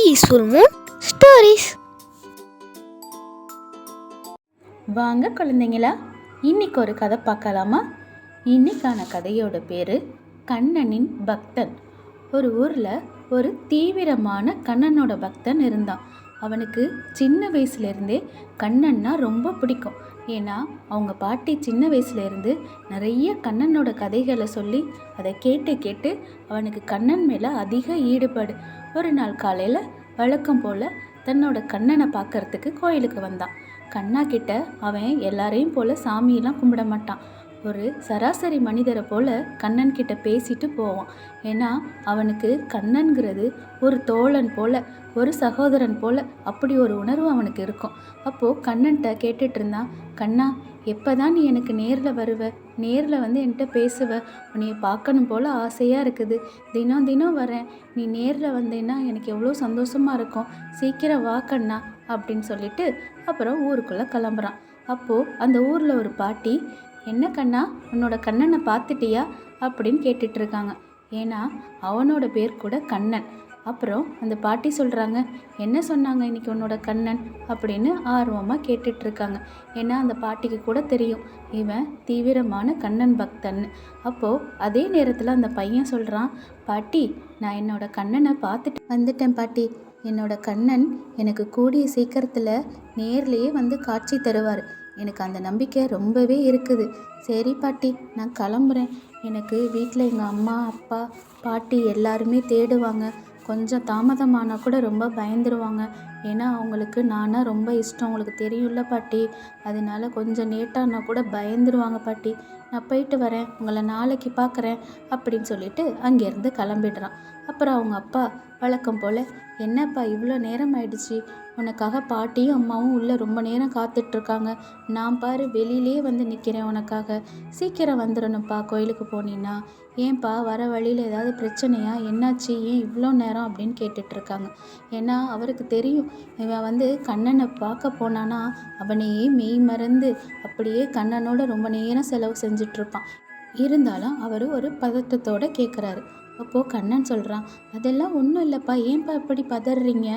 Peaceful Moon stories. வாங்க குழந்தைங்களா, இன்னைக்கு ஒரு கதை பார்க்கலாமா? இன்னைக்கான கதையோட பேரு கண்ணனின் பக்தன். ஒரு ஊரில் ஒரு தீவிரமான கண்ணனோட பக்தன் இருந்தான். அவனுக்கு சின்ன வயசுலேருந்தே கண்ணன்னா ரொம்ப பிடிக்கும். ஏன்னா அவங்க பாட்டி சின்ன வயசுலேருந்து நிறைய கண்ணனோட கதைகளை சொல்லி அதை கேட்டு கேட்டு அவனுக்கு கண்ணன் மேலே அதிக ஈடுபாடு. ஒரு நாள் காலையில் வழக்கம் போல் தன்னோட கண்ணனை பார்க்கறதுக்கு கோயிலுக்கு வந்தான். கண்ணா கிட்ட அவன் எல்லாரையும் போல் சாமியெல்லாம் கும்பிட மாட்டான். ஒரு சராசரி மனிதரை போல் கண்ணன் கிட்ட பேசிட்டு போவான். ஏன்னா அவனுக்கு கண்ணன்கிறது ஒரு தோழன் போல், ஒரு சகோதரன் போல், அப்படி ஒரு உணர்வு அவனுக்கு இருக்கும். அப்போது கண்ணன்கிட்ட கேட்டுட்டு இருந்தான், கண்ணா எப்போ தான் நீ எனக்கு நேரில் வருவ, நேரில் வந்து என்கிட்ட பேசுவ, உன்னைய பார்க்கணும் போல் ஆசையாக இருக்குது, தினம் தினம் வரேன், நீ நேரில் வந்தேன்னா எனக்கு எவ்வளோ சந்தோஷமாக இருக்கும், சீக்கிரம் வா கண்ணா அப்படின்னு சொல்லிட்டு அப்புறம் ஊருக்குள்ளே கிளம்புறான். அப்போது அந்த ஊரில் ஒரு பாட்டி, என்ன கண்ணா உன்னோட கண்ணனை பார்த்துட்டியா அப்படின்னு கேட்டுட்ருக்காங்க. ஏன்னா அவனோட பேர் கூட கண்ணன். அப்புறம் அந்த பாட்டி சொல்கிறாங்க, என்ன சொன்னாங்க இன்றைக்கி உன்னோட கண்ணன் அப்படின்னு ஆர்வமாக கேட்டுட்ருக்காங்க. ஏன்னா அந்த பாட்டிக்கு கூட தெரியும் இவன் தீவிரமான கண்ணன் பக்தன்னு. அப்போது அதே நேரத்தில் அந்த பையன் சொல்கிறான், பாட்டி நான் என்னோட கண்ணனை பார்த்துட்டு வந்துட்டேன் பாட்டி, என்னோட கண்ணன் எனக்கு கூடிய சீக்கிரத்தில் நேர்லேயே வந்து காட்சி தருவார், எனக்கு அந்த நம்பிக்கை ரொம்பவே இருக்குது. சரி பாட்டி நான் கிளம்புறேன், எனக்கு வீட்டில் எங்கள் அம்மா அப்பா பாட்டி எல்லாருமே தேடுவாங்க, கொஞ்சம் தாமதமானால் கூட ரொம்ப பயந்துருவாங்க. ஏன்னா அவங்களுக்கு நானா ரொம்ப இஷ்டம், உங்களுக்கு தெரியும்ல பாட்டி, அதனால கொஞ்சம் லேட்டானா கூட பயந்துருவாங்க பாட்டி, நான் போயிட்டு வரேன், உங்களை நாளைக்கு பார்க்குறேன் அப்படின்னு சொல்லிட்டு அங்கேருந்து கிளம்பிடுறான். அப்புறம் அவங்க அப்பா வழக்கம் போல், என்னப்பா இவ்வளோ நேரம் ஆயிடுச்சு, உனக்காக பாட்டியும் அம்மாவும் உள்ளே ரொம்ப நேரம் காத்துட்ருக்காங்க, நான் பாரு வெளியிலே வந்து நிற்கிறேன் உனக்காக, சீக்கிரம் வந்துடணும்ப்பா கோயிலுக்கு போனீன்னா, ஏன்பா வர வழியில் ஏதாவது பிரச்சனையா, என்னாச்சு, ஏன் இவ்வளோ நேரம் அப்படின்னு கேட்டுட்ருக்காங்க. ஏன்னா அவருக்கு தெரியும் இவன் வந்து கண்ணனை பார்க்க போனான்னா அவனையே மெய் மறந்து அப்படியே கண்ணனோட ரொம்ப நேரம் செலவு செஞ்சிட்ருப்பான். இருந்தாலும் அவர் ஒரு பதட்டத்தோடு கேட்குறாரு. அப்போது கண்ணன் சொல்கிறான், அதெல்லாம் ஒன்றும் இல்லைப்பா, ஏன்பா இப்படி பதறீங்க,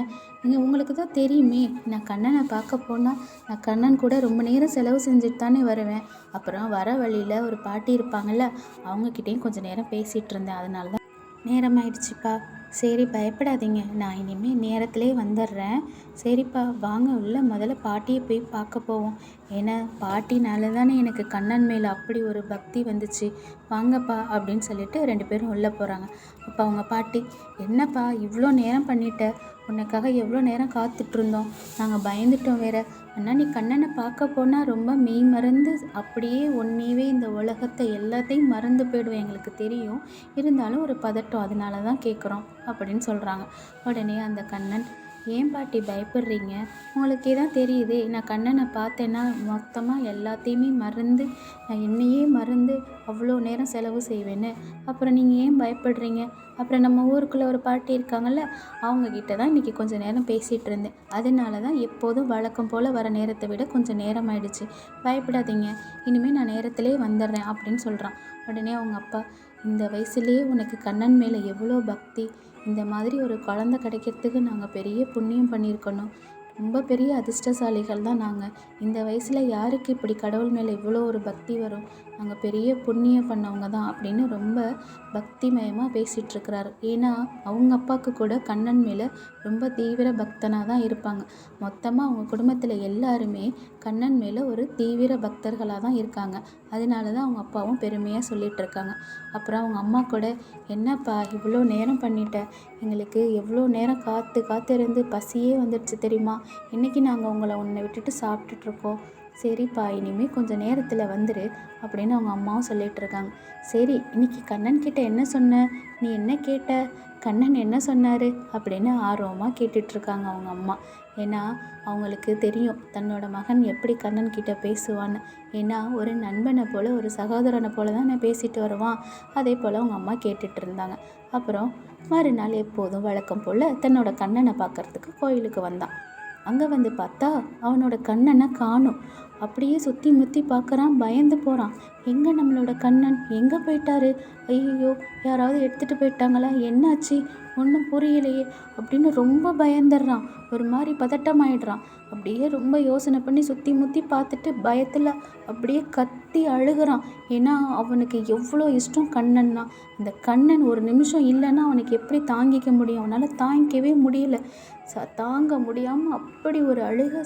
நீங்கள் உங்களுக்கு தான் தெரியுமே, நான் கண்ணனை பார்க்க போனால் நான் கண்ணன் கூட ரொம்ப நேரம் செலவு செஞ்சுட்டு தானே வருவேன், அப்புறம் வர வழியில் ஒரு பாட்டி இருப்பாங்கள்ல, அவங்கக்கிட்டேயும் கொஞ்சம் நேரம் பேசிகிட்டு இருந்தேன், அதனால தான் நேரம் ஆயிடுச்சுப்பா. சரி பயப்படாதீங்க, நான் இனிமேல் நேரத்திலே வந்துடுறேன், சரிப்பா வாங்க உள்ள முதல்ல பாட்டியை போய் பார்க்க போவோம், ஏன்னா பாட்டினால தானே எனக்கு கண்ணன் மேலே அப்படி ஒரு பக்தி வந்துச்சு, வாங்கப்பா அப்படின்னு சொல்லிட்டு 2 பேரும் உள்ளே போகிறாங்க. அப்போ அவங்க பாட்டி, என்னப்பா இவ்வளோ நேரம் பண்ணிட்ட, உனக்காக எவ்வளோ நேரம் காத்துட்ருந்தோம், நாங்கள் பயந்துட்டோம் வேற, ஆனால் நீ கண்ணனை பார்க்க போனால் ரொம்ப மெய் மறந்து அப்படியே ஒன்றையவே இந்த உலகத்தை எல்லாத்தையும் மறந்து போயிடுவோம், எங்களுக்கு தெரியும், இருந்தாலும் ஒரு பதட்டம், அதனால தான் கேட்குறோம் அப்படின்னு சொல்கிறாங்க. உடனே அந்த கண்ணன், ஏன் பாட்டி பயப்படுறீங்க, உங்களுக்கே தான் தெரியுதே, நான் கண்ணனை பார்த்தேன்னா மொத்தமாக எல்லாத்தையுமே மறந்து, நான் என்னையே மறந்து அவ்வளோ நேரம் செலவு செய்வேன்னு, அப்புறம் நீங்கள் ஏன் பயப்படுறீங்க, அப்புறம் நம்ம ஊருக்குள்ளே ஒரு பாட்டி இருக்காங்கள்ல, அவங்கக்கிட்ட தான் இன்றைக்கி கொஞ்சம் நேரம் பேசிகிட்டு இருந்தேன், அதனால தான் எப்போதும் வழக்கம் போல் வர நேரத்தை விட கொஞ்சம் நேரம் ஆயிடுச்சு, பயப்படாதீங்க, இனிமேல் நான் நேரத்திலே வந்துடுறேன் அப்படின்னு சொல்கிறான். உடனே அவங்க அப்பா, இந்த வயசுலேயே உனக்கு கண்ணன் மேலே எவ்வளோ பக்தி, இந்த மாதிரி ஒரு குழந்தை கிடைக்கிறதுக்கு நாங்கள் பெரிய புண்ணியம் பண்ணியிருக்கணும், ரொம்ப பெரிய அதிர்ஷ்டசாலிகள் தான் நாங்கள், இந்த வயசில் யாருக்கு இப்படி கடவுள் மேலே இவ்வளோ ஒரு பக்தி வரும், நாங்கள் பெரிய புண்ணியம் பண்ணவங்க தான் அப்படின்னு ரொம்ப பக்திமயமாக பேசிகிட்ருக்கிறாரு. ஏன்னா அவங்க அப்பாவுக்கு கூட கண்ணன் மேலே ரொம்ப தீவிர பக்தனாக தான் இருப்பாங்க. மொத்தமாக அவங்க குடும்பத்தில் எல்லாருமே கண்ணன் மேலே ஒரு தீவிர பக்தர்களாக தான் இருக்காங்க. அதனால தான் அவங்க அப்பாவும் பெருமையாக சொல்லிகிட்ருக்காங்க. அப்புறம் அவங்க அம்மா கூட, என்னப்பா இவ்வளோ நேரம் பண்ணிட்ட, எங்களுக்கு எவ்வளோ நேரம் காத்து இருந்து பசியே வந்துடுச்சு தெரியுமா, இன்றைக்கி நாங்கள் உன்னை விட்டுட்டு சாப்பிட்டுட்ருக்கோம், சரிப்பா இனிமேல் கொஞ்சம் நேரத்தில் வந்துடு அப்படின்னு அவங்க அம்மாவும் சொல்லிகிட்ருக்காங்க. சரி இன்னைக்கு கண்ணன் கிட்ட என்ன சொன்ன, நீ என்ன கேட்ட, கண்ணன் என்ன சொன்னார் அப்படின்னு ஆர்வமாக கேட்டுட்ருக்காங்க அவங்க அம்மா. ஏன்னா அவங்களுக்கு தெரியும் தன்னோட மகன் எப்படி கண்ணன் கிட்ட பேசுவான்னு. ஏன்னா ஒரு நண்பனை போல், ஒரு சகோதரனை போல் தான் நான் பேசிட்டு வருவான், அதே போல் அவங்க அம்மா கேட்டுட்டு இருந்தாங்க. அப்புறம் மறுநாள் எப்போதும் வழக்கம் போல் தன்னோட கண்ணனை பார்க்குறதுக்கு கோயிலுக்கு வந்தான். அங்கே வந்து பார்த்தா அவனோட கண்ணனை காணும். அப்படியே சுற்றி முற்றி பார்க்குறான், பயந்து போகிறான். எங்கே நம்மளோட கண்ணன், எங்கே போயிட்டாரு, ஐயோ யாராவது எடுத்துகிட்டு போயிட்டாங்களா, என்னாச்சு ஒன்றும் புரியலையே அப்படின்னு ரொம்ப பயந்துடுறான். ஒரு மாதிரி பதட்டமாயிடுறான். அப்படியே ரொம்ப யோசனை பண்ணி சுற்றி முற்றி பார்த்துட்டு பயத்தில் அப்படியே கத்தி அழுகிறான். ஏன்னா அவனுக்கு எவ்வளோ இஷ்டம் கண்ணன்னா. அந்த கண்ணன் ஒரு நிமிஷம் இல்லைன்னா அவனுக்கு எப்படி தாங்கிக்க முடியும்? அவனால் தாங்கிக்கவே முடியல. தாங்க முடியாமல் அப்படி ஒரு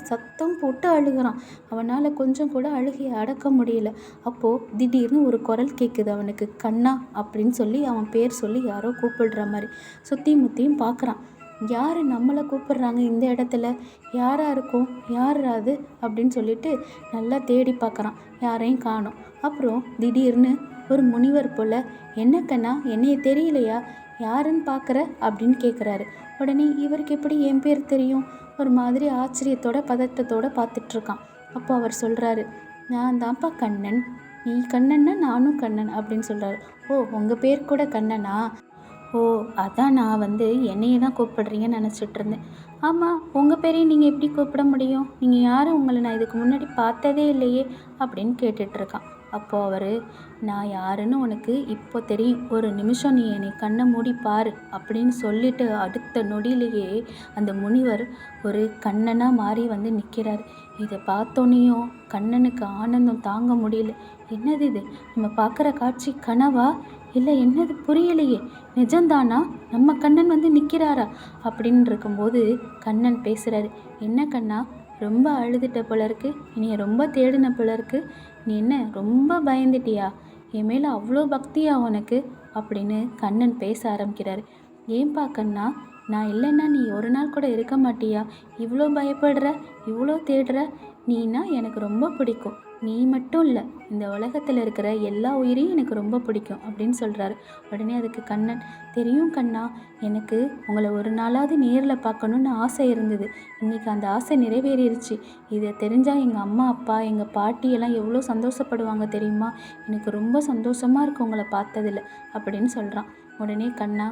சத்தம் போட்டு அழுகிறான். அவனால் கொஞ்சம் கூட அழுகையை அடக்க முடியல. அப்போது திடீர்னு ஒரு குரல் கேட்குது அவனுக்கு. கண்ணா அப்படின்னு சொல்லி அவன் பேர் சொல்லி யாரோ கூப்பிடுற மாதிரி. சுற்றி முற்றியும் பார்க்குறான். யார் நம்மளை கூப்பிடுறாங்க இந்த இடத்துல? யாராக இருக்கும்? யாராது அப்படின்னு சொல்லிட்டு நல்லா தேடி பார்க்குறான். யாரையும் காணோம். அப்புறம் திடீர்னு ஒரு முனிவர் போல், என்ன கண்ணா என்னைய தெரியலையா, யாருன்னு பார்க்குற அப்படின்னு கேட்குறாரு. உடனே இவருக்கு எப்படி என் பேர் தெரியும்? ஒரு மாதிரி ஆச்சரியத்தோட பதட்டத்தோடு பார்த்துட்ருக்கான். அப்போ அவர் சொல்கிறாரு, நான் தான்ப்பா கண்ணன். நீ கண்ணன்னா நானும் கண்ணன் அப்படின்னு சொல்கிறாரு. ஓ, உங்கள் பேர் கூட கண்ணனா? ஓ, அதான் நான் என்னையே தான் கூப்பிடுறீங்கன்னு நினச்சிட்டு இருந்தேன். ஆமாம், உங்கள் பேரையும் நீங்கள் எப்படி கூப்பிட முடியும்? நீங்கள் யாரும், உங்களை நான் இதுக்கு முன்னாடி பார்த்ததே இல்லையே அப்படின்னு கேட்டுட்ருக்கான். அப்போது அவர், நான் யாருன்னு உனக்கு இப்போ தெரியும், ஒரு நிமிஷம் நீ என்னை கண்ணை மூடி பாரு அப்படின்னு சொல்லிட்டு அடுத்த நொடியிலேயே அந்த முனிவர் ஒரு கண்ணனாக மாறி நிற்கிறார். இதை பார்த்தோன்னையும் கண்ணனுக்கு ஆனந்தம் தாங்க முடியல. என்னது இது? நம்ம பார்க்குற காட்சி கனவா இல்லை என்னது புரியலையே, நிஜம்தானா? நம்ம கண்ணன் நிற்கிறாரா அப்படின்னு இருக்கும்போது கண்ணன் பேசுகிறாரு. என்ன கண்ணா, ரொம்ப அழுதுட்ட போல இருக்கு, என்னைய ரொம்ப தேடின போல இருக்கு, நீ என்ன ரொம்ப பயந்துட்டியா? என் மேலே அவ்வளோ பக்தியா உனக்கு அப்படின்னு கண்ணன் பேச ஆரம்பிக்கிறாரு. ஏன்பா கண்ணா, நான் இல்லைன்னா நீ ஒரு நாள் கூட இருக்க மாட்டியா? இவ்வளோ பயப்படுற, இவ்வளோ தேடுற, நீனா எனக்கு ரொம்ப பிடிக்கும். நீ மட்டும் இல்லை, இந்த உலகத்தில் இருக்கிற எல்லா உயிரையும் எனக்கு ரொம்ப பிடிக்கும் அப்படின்னு சொல்கிறாரு. உடனே அதுக்கு கண்ணன், தெரியும் கண்ணா, எனக்கு உங்களை ஒரு நாளாவது நேரில் பார்க்கணுன்னு ஆசை இருந்தது. இன்றைக்கி அந்த ஆசை நிறைவேறிடுச்சு. இதை தெரிஞ்சால் எங்கள் அம்மா அப்பா எங்கள் பாட்டியெல்லாம் எவ்வளோ சந்தோஷப்படுவாங்க தெரியுமா? எனக்கு ரொம்ப சந்தோஷமாக இருக்குது உங்களை பார்த்ததில்ல அப்படின்னு சொல்கிறான். உடனே கண்ணா,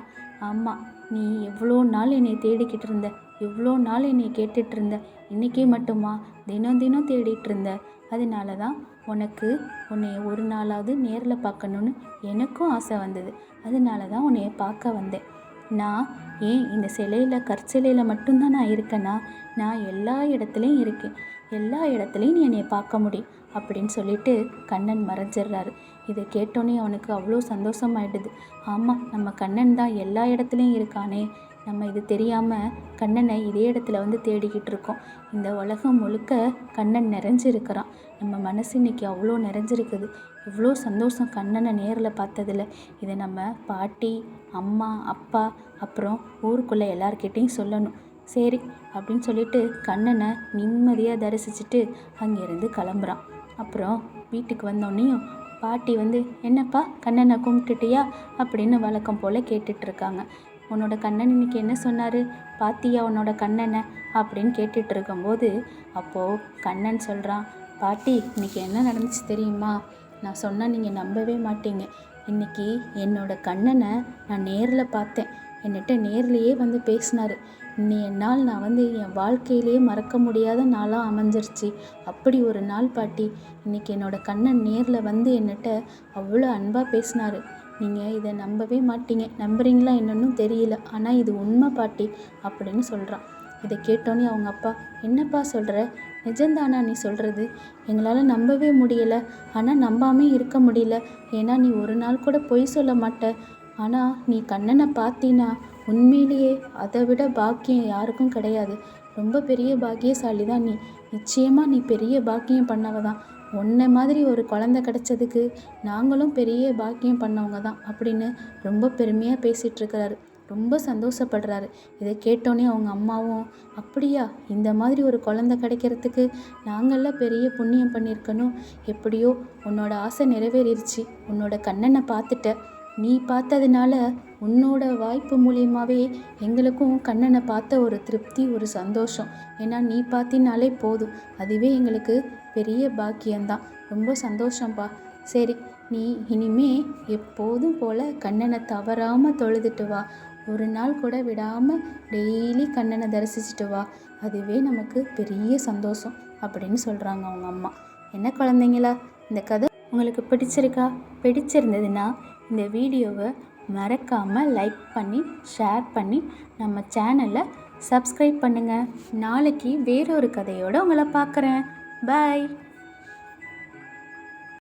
ஆமாம், நீ எவ்வளோ நாள் என்னை தேடிக்கிட்டு இருந்த, எவ்வளோ நாள் என்னை கேட்டுட்டு இருந்த, இன்றைக்கே மட்டுமா தினம் தினம் தேடிட்டு இருந்த. அதனால தான் உன்னை ஒரு நாளாவது நேரில் பார்க்கணுன்னு எனக்கும் ஆசை வந்தது. அதனால தான் உன்னைய பார்க்க வந்தேன். நான் ஏன் இந்த கற்சிலையில் மட்டும்தான் நான் இருக்கேன்னா, நான் எல்லா இடத்துலையும் இருக்கேன். எல்லா இடத்துலையும் நீ என்னை பார்க்க முடியும் அப்படின்னு சொல்லிட்டு கண்ணன் மறைஞ்சிடுறாரு. இதை கேட்டோன்னே அவனுக்கு அவ்வளோ சந்தோஷமாயிடுது. ஆமாம், நம்ம கண்ணன் தான் எல்லா இடத்துலையும் இருக்கானே, நம்ம இது தெரியாமல் கண்ணனை இதே இடத்துல தேடிக்கிட்டு இருக்கோம். இந்த உலகம் முழுக்க கண்ணன் நிறைஞ்சிருக்கிறான். நம்ம மனசு இன்னைக்கு அவ்வளோ நிறைஞ்சிருக்குது. இவ்வளோ சந்தோஷம் கண்ணனை நேரில் பார்த்ததில்ல. இதை நம்ம பாட்டி, அம்மா, அப்பா, அப்புறம் ஊருக்குள்ளே எல்லார்கிட்டையும் சொல்லணும். சரி அப்படின்னு சொல்லிட்டு கண்ணனை நிம்மதியாக தரிசிச்சுட்டு அங்கேருந்து கிளம்புறான். அப்புறம் வீட்டுக்கு வந்தோடனையும் பாட்டி என்னப்பா கண்ணனை கும்பிட்டுட்டியா அப்படின்னு வழக்கம் போல் கேட்டுட்ருக்காங்க. உன்னோட கண்ணன் இன்னைக்கு என்ன சொன்னார், பாத்தியா உன்னோட கண்ணனை அப்படின்னு கேட்டுட்டு இருக்கும்போது அப்போது கண்ணன் சொல்கிறான், பாட்டி இன்னைக்கு என்ன நடந்துச்சு தெரியுமா? நான் சொன்னால் நீங்கள் நம்பவே மாட்டீங்க. இன்றைக்கி என்னோட கண்ணனை நான் நேரில் பார்த்தேன். என்கிட்ட நேர்லேயே பேசினார். இன்னைய நாள் நான் என் வாழ்க்கையிலேயே மறக்க முடியாத நாளாக அமைஞ்சிருச்சு. அப்படி ஒரு நாள் பாட்டி. இன்றைக்கி என்னோடய கண்ணன் நேரில் என்கிட்ட அவ்வளோ அன்பாக பேசினார். நீங்கள் இதை நம்பவே மாட்டீங்க. நம்புறீங்களா என்னன்னு தெரியல, ஆனால் இது உண்மை பாட்டி அப்படின்னு சொல்கிறான். இதை கேட்டோன்னே அவங்க அப்பா, என்னப்பா சொல்கிற, நிஜம்தானா நீ சொல்கிறது? எங்களால் நம்பவே முடியலை, ஆனால் நம்பாமே இருக்க முடியல. ஏன்னா நீ ஒரு நாள் கூட பொய் சொல்ல மாட்ட. ஆனால் நீ கண்ணனை பார்த்தீன்னா உண்மையிலேயே அதை விட பாக்கியம் யாருக்கும் கிடையாது. ரொம்ப பெரிய பாக்கியசாலி தான் நீ. நிச்சயமாக நீ பெரிய பாக்கியம் பண்ணவ தான். உன்னை மாதிரி ஒரு குழந்தை கிடச்சதுக்கு நாங்களும் பெரிய பாக்கியம் பண்ணவங்க தான் அப்படின்னு ரொம்ப பெருமையாக பேசிகிட்ருக்கிறாரு. ரொம்ப சந்தோஷப்படுறாரு. இதை கேட்டோன்னே அவங்க அம்மாவும், அப்படியா, இந்த மாதிரி ஒரு குழந்தை கிடைக்கிறதுக்கு நாங்கள்லாம் பெரிய புண்ணியம் பண்ணியிருக்கணும். எப்படியோ உன்னோட ஆசை நிறைவேறிடுச்சு. உன்னோட கண்ணனை பார்த்துட்ட. நீ பார்த்ததுனால உன்னோட வாய்ப்பு மூலியமாகவே எங்களுக்கும் கண்ணனை பார்த்த ஒரு திருப்தி, ஒரு சந்தோஷம். ஏன்னா நீ பார்த்தினாலே போதும், அதுவே எங்களுக்கு பெரிய பாக்கியம்தான். ரொம்ப சந்தோஷம்ப்பா. சரி, நீ இனிமே எப்போதும் போல் கண்ணனை தவறாமல் தொழுதுட்டு வா. ஒரு நாள் கூட விடாமல் டெய்லி கண்ணனை தரிசிச்சுட்டு வா. அதுவே நமக்கு பெரிய சந்தோஷம் அப்படின்னு சொல்கிறாங்க அவங்க அம்மா. என்ன குழந்தைங்களா, இந்த கதை உங்களுக்கு பிடிச்சிருக்கா? பிடிச்சிருந்ததுன்னா இந்த வீடியோவை மறக்காமல் லைக் பண்ணி ஷேர் பண்ணி நம்ம சேனலை சப்ஸ்கிரைப் பண்ணுங்கள். நாளைக்கு வேறொரு கதையோடு உங்களை பார்க்குறேன். பாய்.